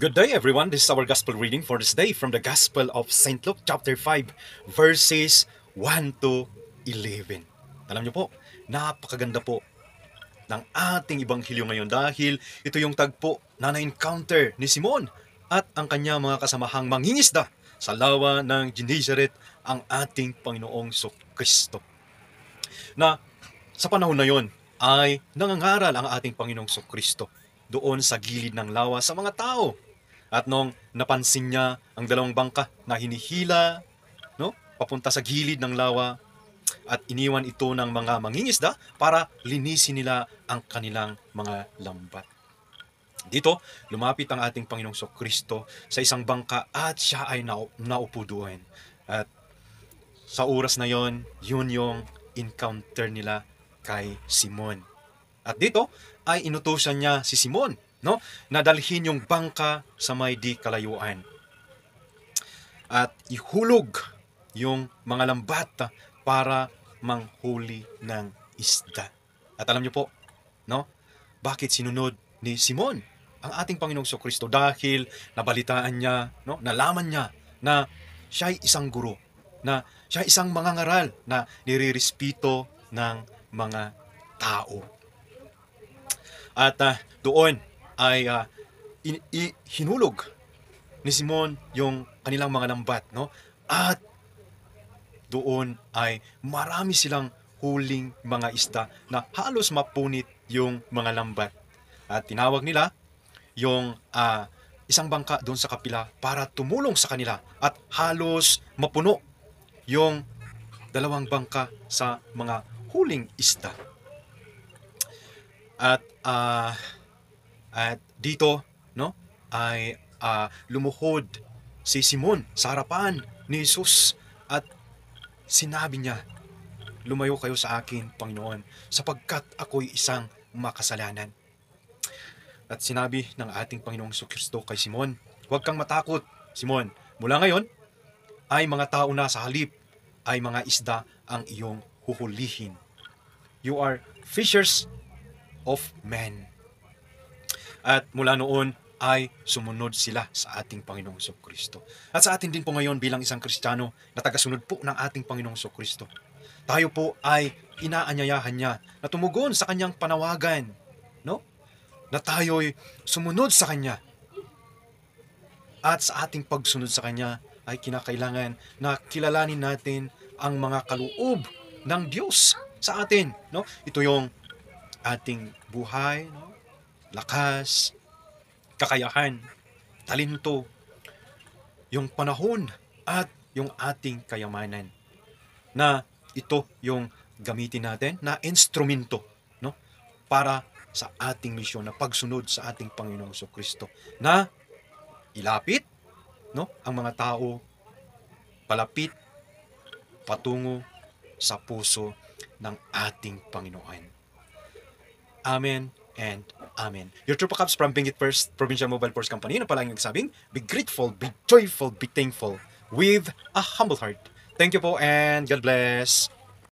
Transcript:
Good day, everyone. This is our gospel reading for this day from the Gospel of St. Luke, chapter 5, verses 1 to 11. Alam niyo po, napakaganda po ng ating ibanghilyo ngayon dahil ito yung tagpo na na-encounter ni Simon at ang kanya mga kasamahang mangingisda sa lawa ng Genesaret ang ating Panginoong Kristo. Na sa panahon na yon ay nangangaral ang ating Panginoong Kristo doon sa gilid ng lawa sa mga tao. At nung napansin niya ang dalawang bangka na hinihila, no, papunta sa gilid ng lawa at iniwan ito ng mga mangingisda para linisin nila ang kanilang mga lambat. Dito, lumapit ang ating Panginoong Kristo sa isang bangka at siya ay naupo doon. At sa oras na yon, yun yung encounter nila kay Simon. At dito ay inutusan niya si Simon, no, na dalhin yung bangka sa may di kalayuan at ihulog yung mga lambat para manghuli ng isda. At alam niyo po, no, bakit sinunod ni Simon ang ating Panginoong Kristo? Dahil nabalitaan niya, no, nalaman niya na siya ay isang guro, na siya ay isang mangangaral na nirirespeto ng mga tao. At doon ay hinulog ni Simon yung kanilang mga lambat, no? At doon ay marami silang huling mga isda na halos mapunit yung mga lambat. At tinawag nila yung isang bangka doon sa kapila para tumulong sa kanila at halos mapuno yung dalawang bangka sa mga huling isda. At dito, no, ay lumuhod si Simon sa harapan ni Jesus at sinabi niya, "Lumayo kayo sa akin, Panginoon, sapagkat ako'y isang makasalanan." At sinabi ng ating Panginoong Kristo kay Simon, "Huwag kang matakot, Simon. Mula ngayon ay mga tao na sa halip ay mga isda ang iyong huhulihin. You are fishers of men." At mula noon ay sumunod sila sa ating Panginoong Kristo. At sa atin din po ngayon bilang isang Kristiyano na tagasunod po ng ating Panginoong Kristo, tayo po ay inaanyayahan niya na tumugon sa kanyang panawagan, no? Na tayo'y sumunod sa kanya. At sa ating pagsunod sa kanya ay kinakailangan na kilalanin natin ang mga kaloob ng Diyos sa atin, no? Ito yung ating buhay, no? Lakas, kakayahan, talento, yung panahon at yung ating kayamanan. Na ito yung gamitin natin na instrumento, no, para sa ating misyon na pagsunod sa ating Panginoong Kristo. Na ilapit, no, ang mga tao palapit patungo sa puso ng ating Panginoon. Amen and Amen. Your True Caps from Benguet First Provincial Mobile Force Company na palaging nagsabing, be grateful, be joyful, be thankful with a humble heart. Thank you po and God bless.